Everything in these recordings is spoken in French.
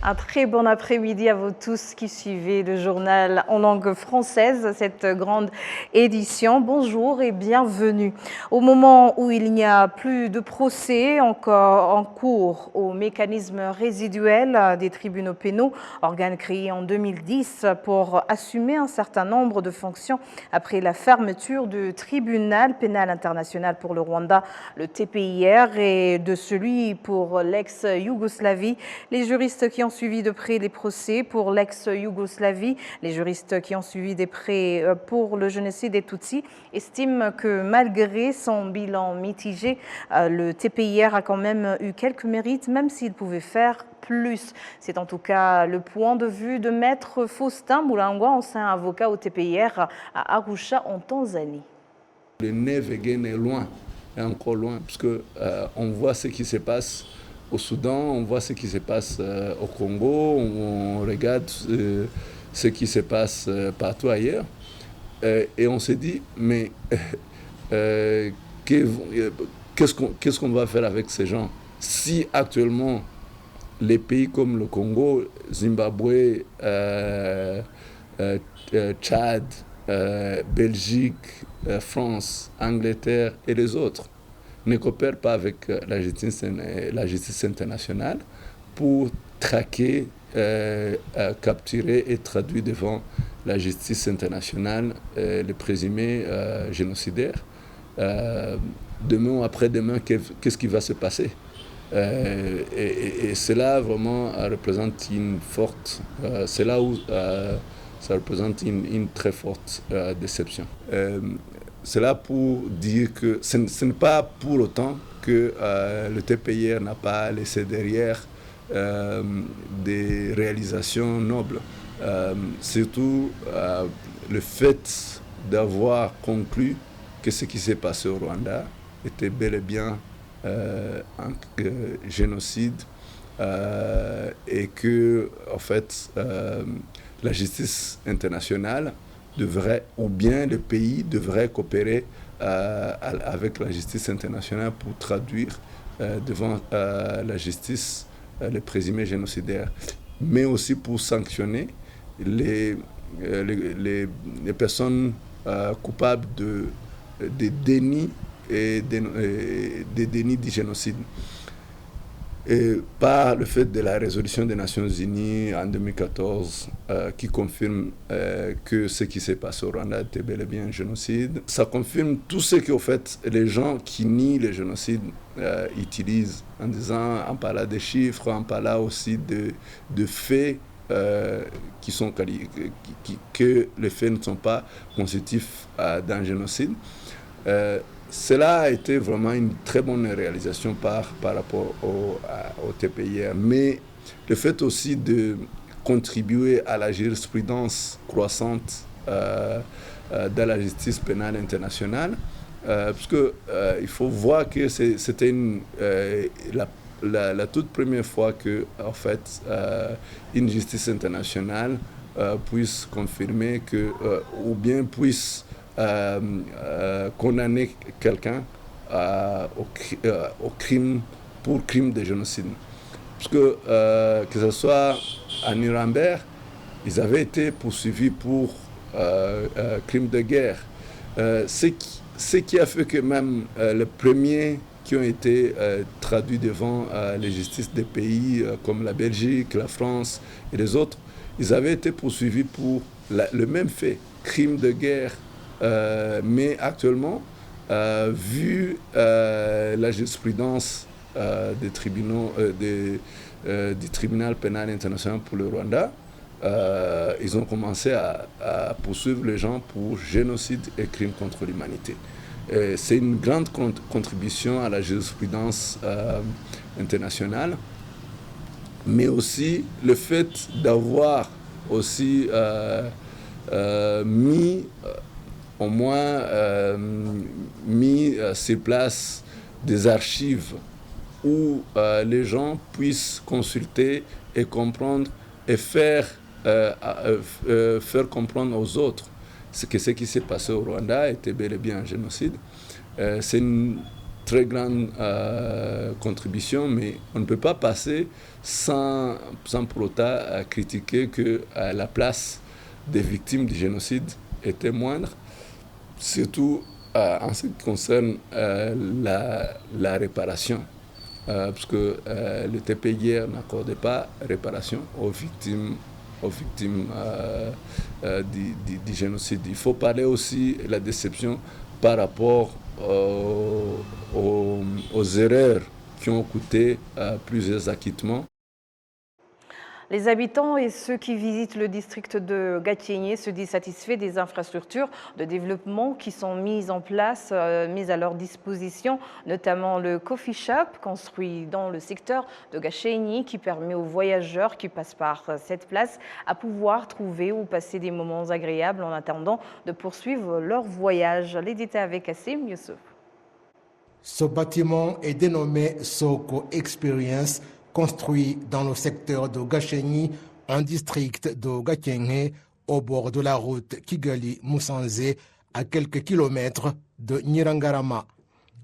Un très bon après-midi à vous tous qui suivez le journal en langue française, cette grande édition. Bonjour et bienvenue. Au moment où il n'y a plus de procès encore en cours au mécanisme résiduel des tribunaux pénaux, organe créé en 2010 pour assumer un certain nombre de fonctions après la fermeture du tribunal pénal international pour le Rwanda, le TPIR, et de celui pour l'ex-Yougoslavie, les juristes qui ont suivi de près les procès pour l'ex-Yougoslavie, les juristes qui ont suivi de près pour le génocide des Tutsis, estiment que malgré son bilan mitigé, le TPIR a quand même eu quelques mérites, même s'il pouvait faire plus. C'est en tout cas le point de vue de Maître Faustin Moulangwa, ancien avocat au TPIR à Arusha en Tanzanie. Le Nevegen est loin, est encore loin, parce qu'on voit ce qui se passe au Soudan, on voit ce qui se passe au Congo, on regarde ce qui se passe partout ailleurs, et on se dit, mais qu'est-ce qu'on va faire avec ces gens si actuellement les pays comme le Congo, Zimbabwe, Tchad, Belgique, France, Angleterre et les autres ne coopèrent pas avec la justice internationale pour traquer, capturer et traduire devant la justice internationale les présumés génocidaires. Demain ou après-demain, qu'est-ce qui va se passer? Et cela vraiment représente une forte... c'est là où ça représente une très forte déception. C'est là pour dire que ce n'est pas pour autant que le TPIR n'a pas laissé derrière des réalisations nobles. Surtout le fait d'avoir conclu que ce qui s'est passé au Rwanda était bel et bien un génocide et que, en fait, la justice internationale devrait, ou bien le pays devrait coopérer avec la justice internationale pour traduire devant la justice les présumés génocidaires, mais aussi pour sanctionner les personnes coupables de déni et des dénis du génocide. Et par le fait de la résolution des Nations Unies en 2014 qui confirme que ce qui s'est passé au Rwanda était bel et bien un génocide, ça confirme tout ce que, au fait, les gens qui nient le génocide utilisent en disant, en parlant des chiffres, en parlant aussi de faits qui sont que les faits ne sont pas constitutifs d'un génocide. Cela a été vraiment une très bonne réalisation par rapport au TPIR, mais le fait aussi de contribuer à la jurisprudence croissante de la justice pénale internationale, parce qu'il faut voir que c'était la toute première fois que, en fait, une justice internationale puisse confirmer que, ou bien puisse condamner quelqu'un au crime, pour crime de génocide. Parce que ce soit à Nuremberg, ils avaient été poursuivis pour crime de guerre. Ce qui a fait que même les premiers qui ont été traduits devant les justices des pays comme la Belgique, la France et les autres, ils avaient été poursuivis pour le même fait, crime de guerre. Mais actuellement, vu la jurisprudence des tribunaux, du tribunal pénal international pour le Rwanda, ils ont commencé à poursuivre les gens pour génocide et crimes contre l'humanité. C'est une grande contribution à la jurisprudence internationale, mais aussi le fait d'avoir aussi mis au moins mis sur place des archives où les gens puissent consulter et comprendre et faire comprendre aux autres que ce qui s'est passé au Rwanda était bel et bien un génocide. C'est une très grande contribution, mais on ne peut pas passer sans pour autant critiquer que la place des victimes du génocide était moindre, surtout en ce qui concerne la réparation. Parce que le TPIR n'accordait pas réparation aux victimes du génocide. Il faut parler aussi de la déception par rapport aux erreurs qui ont coûté plusieurs acquittements. Les habitants et ceux qui visitent le district de Gachiénié se disent satisfaits des infrastructures de développement qui sont mises en place, mises à leur disposition, notamment le coffee shop construit dans le secteur de Gachiénié qui permet aux voyageurs qui passent par cette place à pouvoir trouver ou passer des moments agréables en attendant de poursuivre leur voyage. Les détails avec Assim Youssouf. Ce bâtiment est dénommé Soko Experience, construit dans le secteur de Gachiénié, un district de Gachiénié, au bord de la route Kigali-Musanze, à quelques kilomètres de Nyirangarama.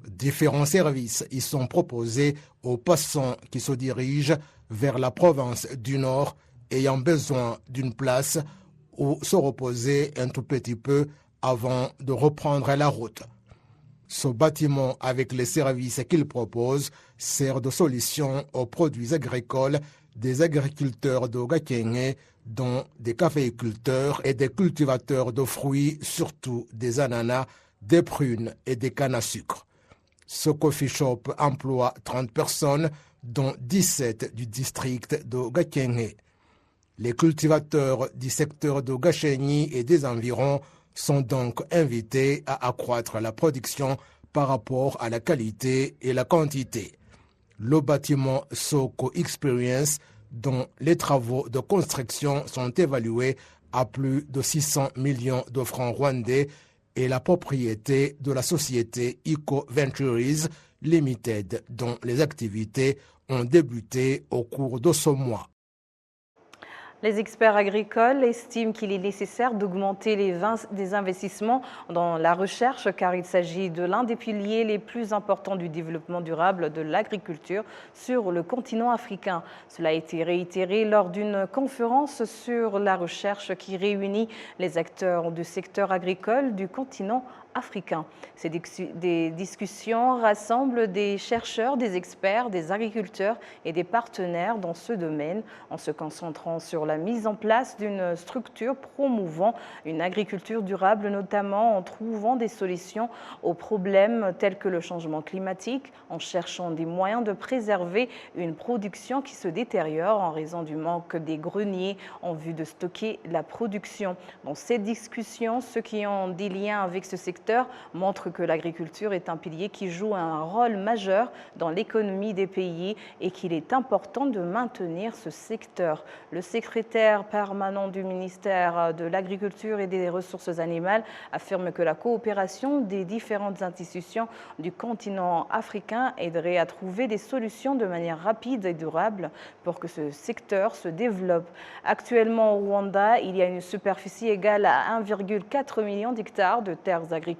Différents services y sont proposés aux passants qui se dirigent vers la province du Nord ayant besoin d'une place où se reposer un tout petit peu avant de reprendre la route. Ce bâtiment, avec les services qu'il propose, sert de solution aux produits agricoles des agriculteurs de Gachiénié, dont des caféiculteurs et des cultivateurs de fruits, surtout des ananas, des prunes et des cannes à sucre. Ce coffee shop emploie 30 personnes, dont 17 du district de Gachiénié. Les cultivateurs du secteur de Gachiénié et des environs sont donc invités à accroître la production par rapport à la qualité et la quantité. Le bâtiment Soko Experience, dont les travaux de construction sont évalués à plus de 600 millions de francs rwandais, est la propriété de la société Eco Ventures Limited, dont les activités ont débuté au cours de ce mois. Les experts agricoles estiment qu'il est nécessaire d'augmenter des investissements dans la recherche car il s'agit de l'un des piliers les plus importants du développement durable de l'agriculture sur le continent africain. Cela a été réitéré lors d'une conférence sur la recherche qui réunit les acteurs du secteur agricole du continent africain. Des discussions rassemblent des chercheurs, des experts, des agriculteurs et des partenaires dans ce domaine en se concentrant sur la mise en place d'une structure promouvant une agriculture durable, notamment en trouvant des solutions aux problèmes tels que le changement climatique, en cherchant des moyens de préserver une production qui se détériore en raison du manque des greniers en vue de stocker la production. Dans cette discussion, ceux qui ont des liens avec ce secteur montre que l'agriculture est un pilier qui joue un rôle majeur dans l'économie des pays et qu'il est important de maintenir ce secteur. Le secrétaire permanent du ministère de l'Agriculture et des Ressources animales affirme que la coopération des différentes institutions du continent africain aiderait à trouver des solutions de manière rapide et durable pour que ce secteur se développe. Actuellement au Rwanda, il y a une superficie égale à 1,4 million d'hectares de terres agricoles.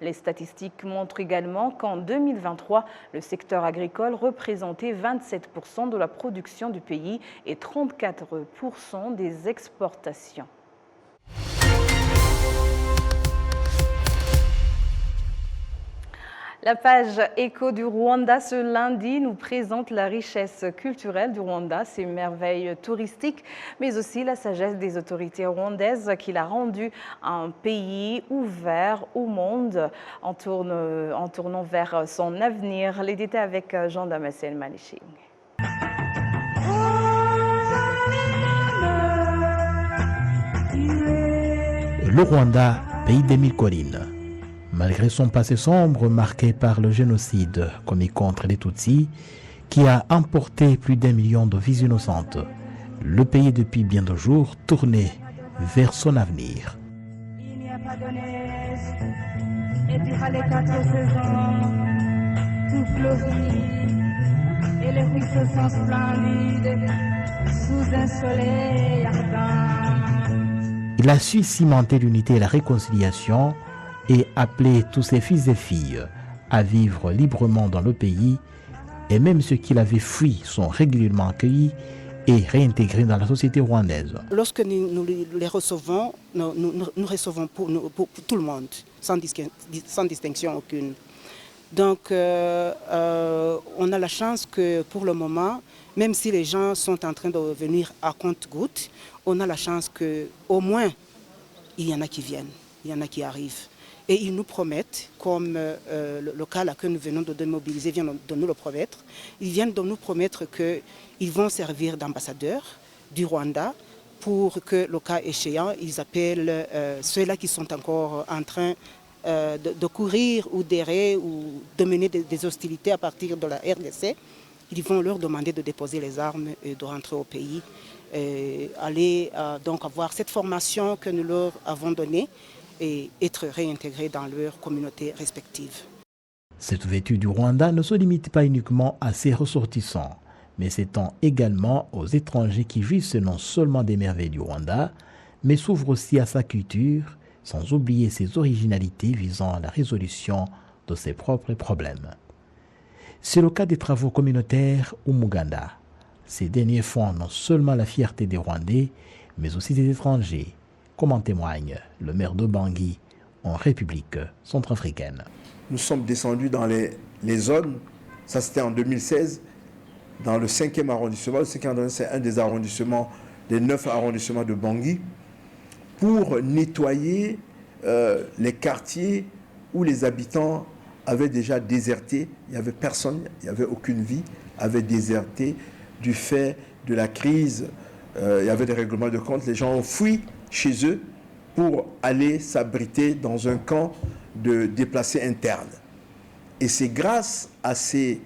Les statistiques montrent également qu'en 2023, le secteur agricole représentait 27% de la production du pays et 34% des exportations. La page Écho du Rwanda ce lundi nous présente la richesse culturelle du Rwanda, ses merveilles touristiques, mais aussi la sagesse des autorités rwandaises qui l'a rendu un pays ouvert au monde en tournant vers son avenir. Les détails avec Jean-Damascène Maléching. Le Rwanda, pays des mille collines. Malgré son passé sombre marqué par le génocide commis contre les Tutsis, qui a emporté plus d'1 million de vies innocentes, le pays depuis bien de jours tourné vers son avenir. Il n'y a pas de neige, et puis les 4 saisons, tout fleurit, et les ruisseaux sont splendides, sous un soleil ardent. Il a su cimenter l'unité et la réconciliation et appeler tous ses fils et filles à vivre librement dans le pays et même ceux qui l'avaient fui sont régulièrement accueillis et réintégrés dans la société rwandaise. Lorsque nous les recevons, nous recevons pour tout le monde, sans distinction aucune. Donc, on a la chance que pour le moment, même si les gens sont en train de venir à compte-gouttes, on a la chance qu'au moins, il y en a qui viennent, il y en a qui arrivent. Et ils nous promettent, comme le cas là que nous venons de démobiliser vient de nous le promettre, ils viennent de nous promettre qu'ils vont servir d'ambassadeurs du Rwanda pour que, le cas échéant, ils appellent ceux-là qui sont encore en train de courir ou d'errer ou de mener des hostilités à partir de la RDC. Ils vont leur demander de déposer les armes et de rentrer au pays, et aller donc avoir cette formation que nous leur avons donnée et être réintégrés dans leurs communautés respectives. Cette ouverture du Rwanda ne se limite pas uniquement à ses ressortissants, mais s'étend également aux étrangers qui vivent non seulement des merveilles du Rwanda, mais s'ouvre aussi à sa culture, sans oublier ses originalités visant à la résolution de ses propres problèmes. C'est le cas des travaux communautaires au Muganda. Ces derniers font non seulement la fierté des Rwandais, mais aussi des étrangers, comme en témoigne le maire de Bangui, en République centrafricaine. Nous sommes descendus dans les zones, ça c'était en 2016, dans le 5e arrondissement. Le 5e arrondissement, c'est un des arrondissements, des 9 arrondissements de Bangui, pour nettoyer les quartiers où les habitants avaient déjà déserté. Il n'y avait personne, il n'y avait aucune vie, avaient déserté du fait de la crise. Il y avait des règlements de compte. Les gens ont fui chez eux pour aller s'abriter dans un camp de déplacés internes. Et c'est grâce à ce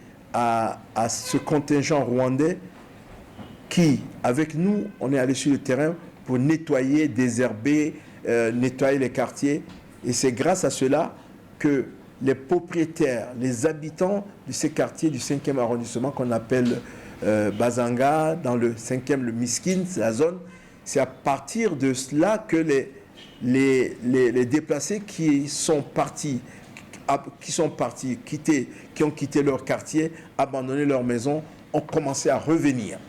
contingent rwandais qui, avec nous, on est allé sur le terrain pour nettoyer, désherber, nettoyer les quartiers. Et c'est grâce à cela que les propriétaires, les habitants de ces quartiers du 5e arrondissement qu'on appelle Bazanga, dans le 5e, le Miskin, c'est la zone, c'est à partir de cela que les déplacés qui ont quitté leur quartier, abandonné leur maison, ont commencé à revenir,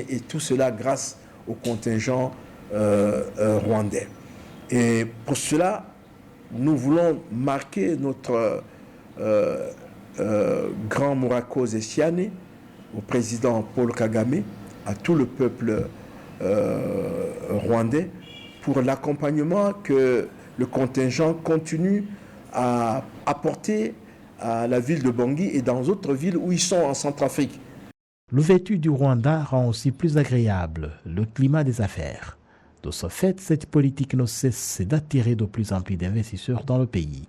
et tout cela grâce au contingent rwandais. Et pour cela, nous voulons marquer notre grand Murako Zeshiane, au président Paul Kagame, à tout le peuple rwandais, pour l'accompagnement que le contingent continue à apporter à la ville de Bangui et dans d'autres villes où ils sont en Centrafrique. L'ouverture du Rwanda rend aussi plus agréable le climat des affaires. De ce fait, cette politique ne cesse d'attirer de plus en plus d'investisseurs dans le pays.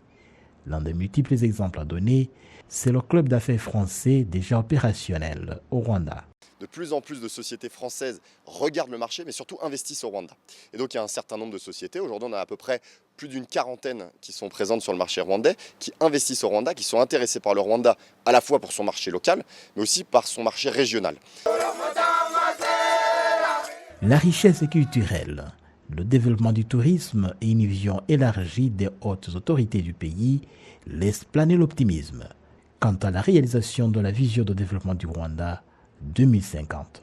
L'un des multiples exemples à donner, c'est le club d'affaires français déjà opérationnel au Rwanda. De plus en plus de sociétés françaises regardent le marché, mais surtout investissent au Rwanda. Et donc il y a un certain nombre de sociétés, aujourd'hui on a à peu près plus d'une quarantaine qui sont présentes sur le marché rwandais, qui investissent au Rwanda, qui sont intéressés par le Rwanda à la fois pour son marché local, mais aussi par son marché régional. La richesse culturelle, le développement du tourisme et une vision élargie des hautes autorités du pays laissent planer l'optimisme quant à la réalisation de la vision de développement du Rwanda 2050.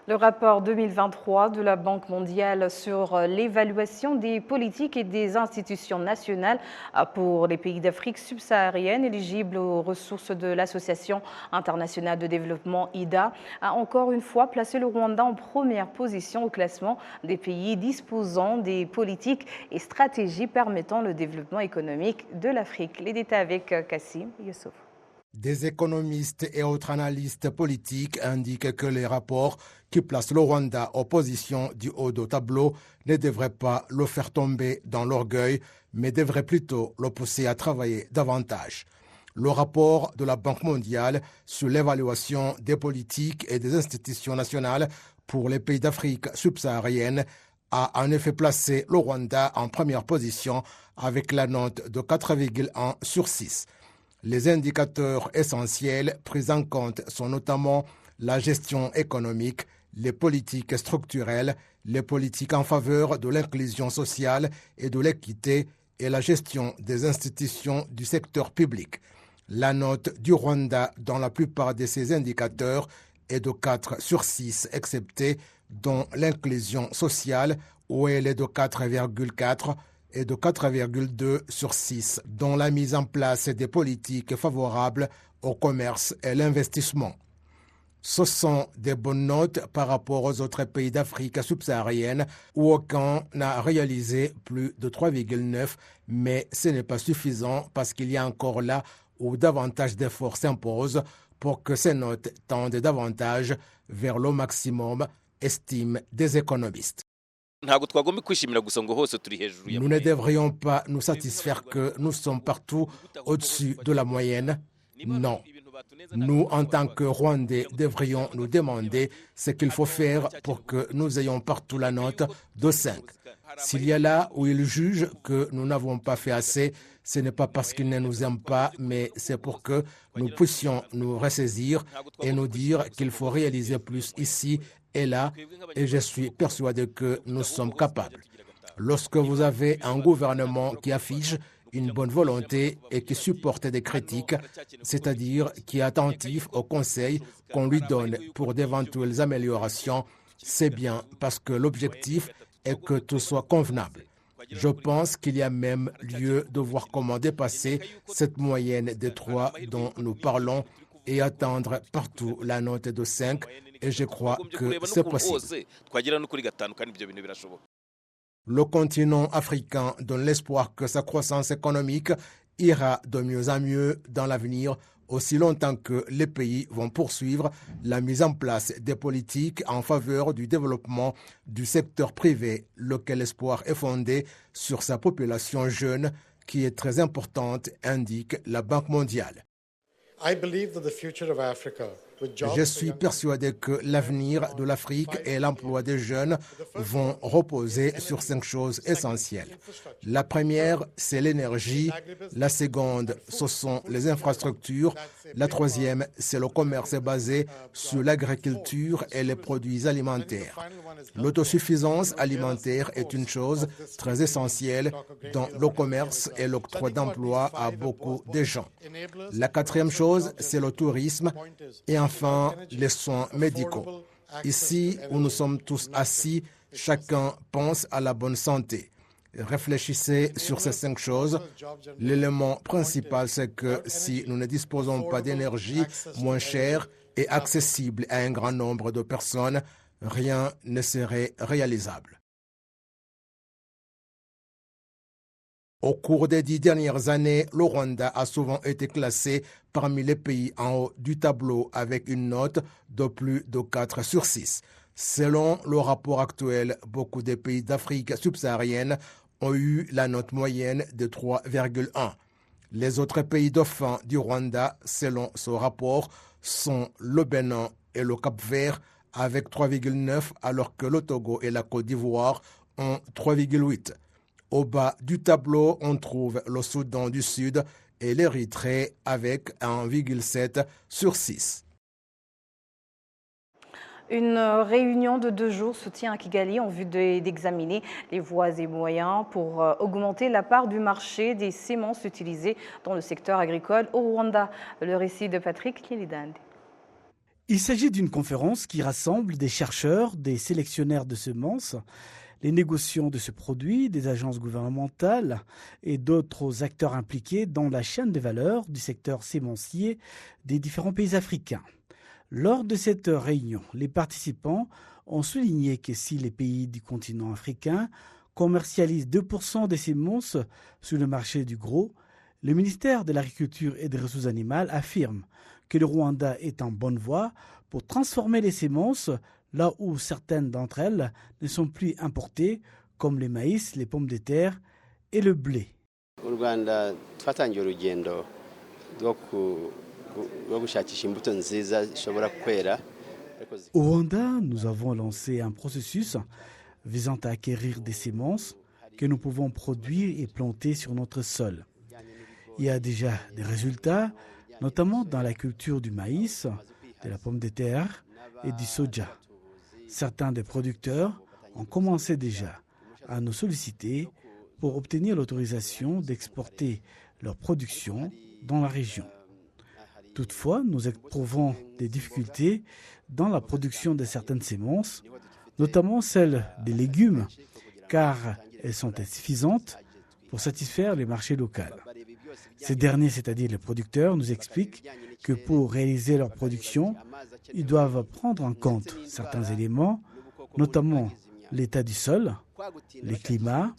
Le rapport 2023 de la Banque mondiale sur l'évaluation des politiques et des institutions nationales pour les pays d'Afrique subsaharienne éligibles aux ressources de l'Association internationale de développement IDA a encore une fois placé le Rwanda en première position au classement des pays disposant des politiques et stratégies permettant le développement économique de l'Afrique. Les détails avec Kassim Youssouf. Des économistes et autres analystes politiques indiquent que les rapports qui placent le Rwanda en position du haut du tableau ne devraient pas le faire tomber dans l'orgueil, mais devraient plutôt le pousser à travailler davantage. Le rapport de la Banque mondiale sur l'évaluation des politiques et des institutions nationales pour les pays d'Afrique subsaharienne a en effet placé le Rwanda en première position avec la note de 4,1 sur 6. Les indicateurs essentiels pris en compte sont notamment la gestion économique, les politiques structurelles, les politiques en faveur de l'inclusion sociale et de l'équité et la gestion des institutions du secteur public. La note du Rwanda dans la plupart de ces indicateurs est de 4 sur 6, excepté dans l'inclusion sociale où elle est de 4,4 et de 4,2 sur 6 dans la mise en place des politiques favorables au commerce et l'investissement. Ce sont des bonnes notes par rapport aux autres pays d'Afrique subsaharienne où aucun n'a réalisé plus de 3,9, mais ce n'est pas suffisant parce qu'il y a encore là où davantage d'efforts s'imposent pour que ces notes tendent davantage vers le maximum, estiment des économistes. Nous ne devrions pas nous satisfaire que nous sommes partout au-dessus de la moyenne. Non. Nous, en tant que Rwandais, devrions nous demander ce qu'il faut faire pour que nous ayons partout la note de 5. S'il y a là où ils jugent que nous n'avons pas fait assez, ce n'est pas parce qu'ils ne nous aiment pas, mais c'est pour que nous puissions nous ressaisir et nous dire qu'il faut réaliser plus ici et là, et je suis persuadé que nous sommes capables. Lorsque vous avez un gouvernement qui affiche une bonne volonté et qui supporte des critiques, c'est-à-dire qui est attentif aux conseils qu'on lui donne pour d'éventuelles améliorations, c'est bien parce que l'objectif est que tout soit convenable. Je pense qu'il y a même lieu de voir comment dépasser cette moyenne des 3 dont nous parlons et atteindre partout la note de 5, et je crois que c'est possible. Le continent africain donne l'espoir que sa croissance économique ira de mieux en mieux dans l'avenir, aussi longtemps que les pays vont poursuivre la mise en place des politiques en faveur du développement du secteur privé, lequel espoir est fondé sur sa population jeune, qui est très importante, indique la Banque mondiale. Je suis persuadé que l'avenir de l'Afrique et l'emploi des jeunes vont reposer sur 5 choses essentielles. La première, c'est l'énergie. La seconde, ce sont les infrastructures. La troisième, c'est le commerce basé sur l'agriculture et les produits alimentaires. L'autosuffisance alimentaire est une chose très essentielle dans le commerce et l'octroi d'emploi à beaucoup de gens. La quatrième chose, c'est le tourisme. Et enfin, les soins médicaux. Ici où nous sommes tous assis, chacun pense à la bonne santé. Réfléchissez sur ces 5 choses. L'élément principal, c'est que si nous ne disposons pas d'énergie moins chère et accessible à un grand nombre de personnes, rien ne serait réalisable. Au cours des 10 dernières années, le Rwanda a souvent été classé parmi les pays en haut du tableau avec une note de plus de 4 sur 6. Selon le rapport actuel, beaucoup de pays d'Afrique subsaharienne ont eu la note moyenne de 3,1. Les autres pays dauphins du Rwanda, selon ce rapport, sont le Bénin et le Cap-Vert avec 3,9, alors que le Togo et la Côte d'Ivoire ont 3,8. Au bas du tableau, on trouve le Soudan du Sud et l'Érythrée avec 1,7 sur 6. Une réunion de 2 jours se tient à Kigali en vue d'examiner les voies et moyens pour augmenter la part du marché des semences utilisées dans le secteur agricole au Rwanda. Le récit de Patrick Lilidande. Il s'agit d'une conférence qui rassemble des chercheurs, des sélectionnaires de semences, les négociants de ce produit, des agences gouvernementales et d'autres acteurs impliqués dans la chaîne de valeur du secteur sémencier des différents pays africains. Lors de cette réunion, les participants ont souligné que si les pays du continent africain commercialisent 2% des semences sur le marché du gros, le ministère de l'Agriculture et des Ressources animales affirme que le Rwanda est en bonne voie pour transformer les semences là où certaines d'entre elles ne sont plus importées, comme le maïs, les pommes de terre et le blé. Au Rwanda, nous avons lancé un processus visant à acquérir des semences que nous pouvons produire et planter sur notre sol. Il y a déjà des résultats, notamment dans la culture du maïs, de la pomme de terre et du soja. Certains des producteurs ont commencé déjà à nous solliciter pour obtenir l'autorisation d'exporter leur production dans la région. Toutefois, nous éprouvons des difficultés dans la production de certaines semences, notamment celles des légumes, car elles sont insuffisantes pour satisfaire les marchés locaux. Ces derniers, c'est-à-dire les producteurs, nous expliquent que pour réaliser leur production, ils doivent prendre en compte certains éléments, notamment l'état du sol, le climat,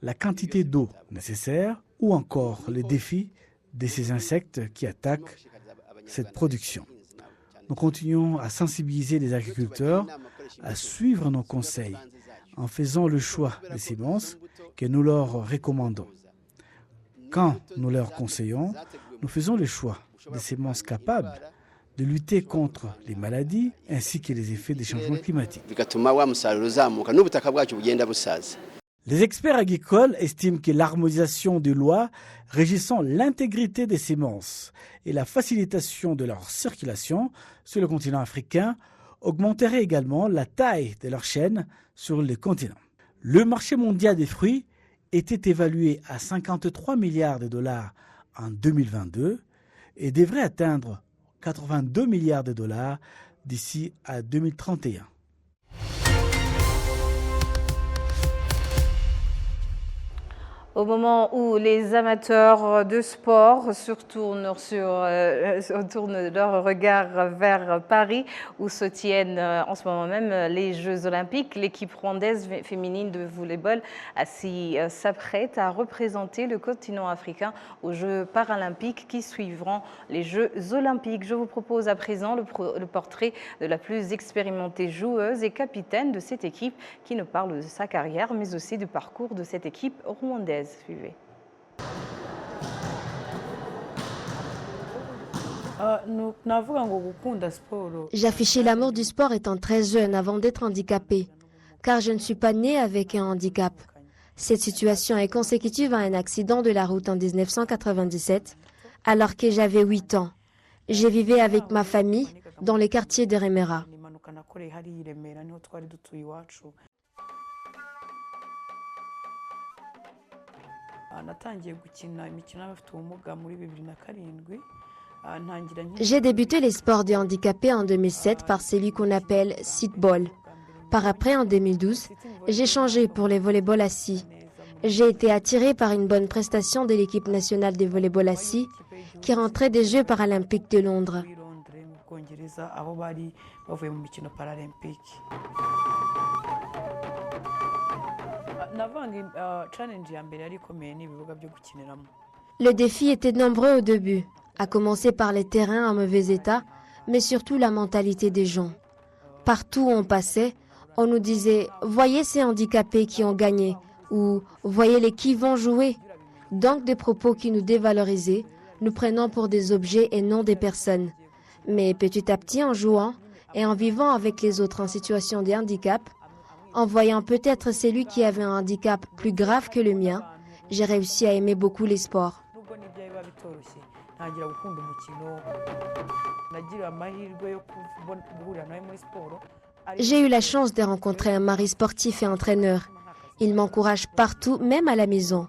la quantité d'eau nécessaire ou encore les défis de ces insectes qui attaquent cette production. Nous continuons à sensibiliser les agriculteurs à suivre nos conseils en faisant le choix des semences que nous leur recommandons. Quand nous leur conseillons, nous faisons le choix des semences capables de lutter contre les maladies ainsi que les effets des changements climatiques. Les experts agricoles estiment que l'harmonisation des lois régissant l'intégrité des semences et la facilitation de leur circulation sur le continent africain augmenterait également la taille de leur chaîne sur le continent. Le marché mondial des fruits était évalué à 53 milliards de dollars en 2022 et devrait atteindre 82 milliards de dollars d'ici à 2031. Au moment où les amateurs de sport se tournent leur regard vers Paris, où se tiennent en ce moment même les Jeux Olympiques, l'équipe rwandaise féminine de volleyball s'apprête à représenter le continent africain aux Jeux paralympiques qui suivront les Jeux Olympiques. Je vous propose à présent le portrait de la plus expérimentée joueuse et capitaine de cette équipe qui nous parle de sa carrière, mais aussi du parcours de cette équipe rwandaise. Suivez. J'affichais l'amour du sport étant très jeune avant d'être handicapée, car je ne suis pas née avec un handicap. Cette situation est consécutive à un accident de la route en 1997, alors que j'avais 8 ans. Je vivais avec ma famille dans les quartiers de Remera. J'ai débuté les sports de handicapés en 2007 par celui qu'on appelle sit-ball. Par après, en 2012, j'ai changé pour les volleyball assis. J'ai été attirée par une bonne prestation de l'équipe nationale de volleyball assis qui rentrait des Jeux paralympiques de Londres. Le défi était nombreux au début, à commencer par les terrains en mauvais état, mais surtout la mentalité des gens. Partout où on passait, on nous disait « Voyez ces handicapés qui ont gagné » ou « Voyez les qui vont jouer ». Donc des propos qui nous dévalorisaient, nous prenant pour des objets et non des personnes. Mais petit à petit, en jouant et en vivant avec les autres en situation de handicap, en voyant peut-être celui qui avait un handicap plus grave que le mien, j'ai réussi à aimer beaucoup les sports. J'ai eu la chance de rencontrer un mari sportif et entraîneur. Il m'encourage partout, même à la maison.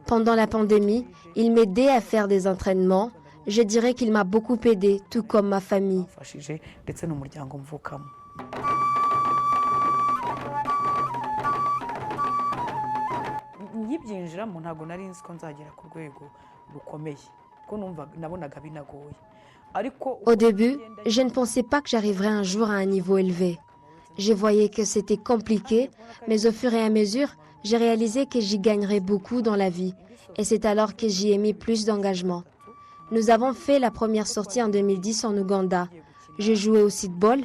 Pendant la pandémie, il m'aidait à faire des entraînements. Je dirais qu'il m'a beaucoup aidé, tout comme ma famille. Au début, je ne pensais pas que j'arriverais un jour à un niveau élevé. Je voyais que c'était compliqué, mais au fur et à mesure, j'ai réalisé que j'y gagnerais beaucoup dans la vie. Et c'est alors que j'y ai mis plus d'engagement. Nous avons fait la première sortie en 2010 en Ouganda. J'ai joué au sit-ball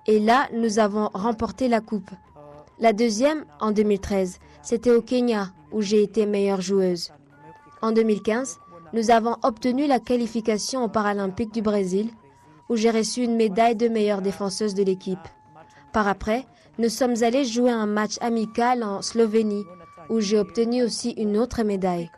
et là, nous avons remporté la coupe. La deuxième, en 2013, c'était au Kenya où j'ai été meilleure joueuse. En 2015, nous avons obtenu la qualification aux Paralympiques du Brésil où j'ai reçu une médaille de meilleure défenseuse de l'équipe. Par après, nous sommes allés jouer un match amical en Slovénie où j'ai obtenu aussi une autre médaille.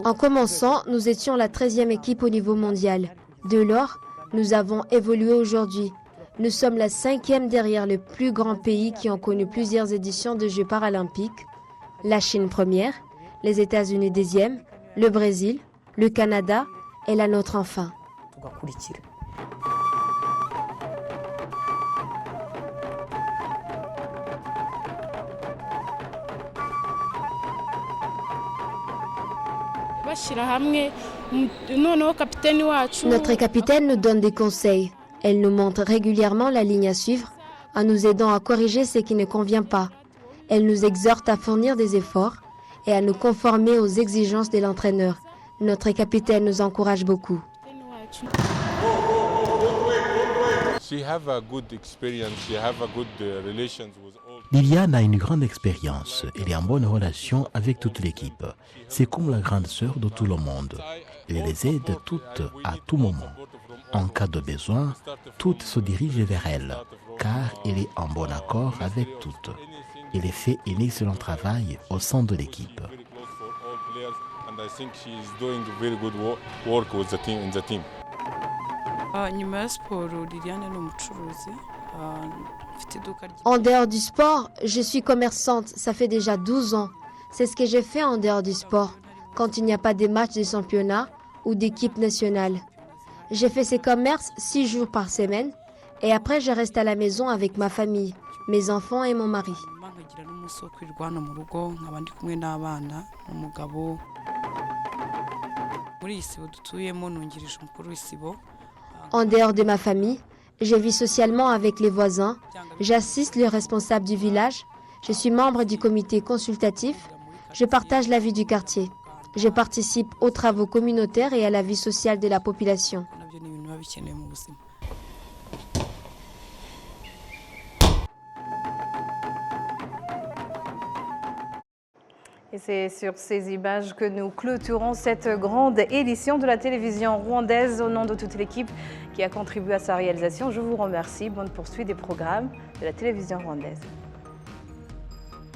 En commençant, nous étions la 13e équipe au niveau mondial. De lors, nous avons évolué aujourd'hui. Nous sommes la 5e derrière le plus grand pays qui ont connu plusieurs éditions de Jeux paralympiques. La Chine première, les États-Unis deuxième, le Brésil, le Canada et la nôtre enfin. Notre capitaine nous donne des conseils. Elle nous montre régulièrement la ligne à suivre en nous aidant à corriger ce qui ne convient pas. Elle nous exhorte à fournir des efforts et à nous conformer aux exigences de l'entraîneur. Notre capitaine nous encourage beaucoup. Liliane a une grande expérience. Elle est en bonne relation avec toute l'équipe. C'est comme la grande sœur de tout le monde. Elle les aide toutes à tout moment. En cas de besoin, toutes se dirigent vers elle, car elle est en bon accord avec toutes. Elle fait un excellent travail au sein de l'équipe. En dehors du sport, je suis commerçante, ça fait déjà 12 ans. C'est ce que j'ai fait en dehors du sport, quand il n'y a pas de matchs de championnat ou d'équipe nationale. J'ai fait ces commerces 6 jours par semaine et après je reste à la maison avec ma famille, mes enfants et mon mari. En dehors de ma famille, je vis socialement avec les voisins, j'assiste les responsables du village, je suis membre du comité consultatif, je partage la vie du quartier, je participe aux travaux communautaires et à la vie sociale de la population. Et c'est sur ces images que nous clôturons cette grande édition de la télévision rwandaise. Au nom de toute l'équipe qui a contribué à sa réalisation, je vous remercie. Bonne poursuite des programmes de la télévision rwandaise.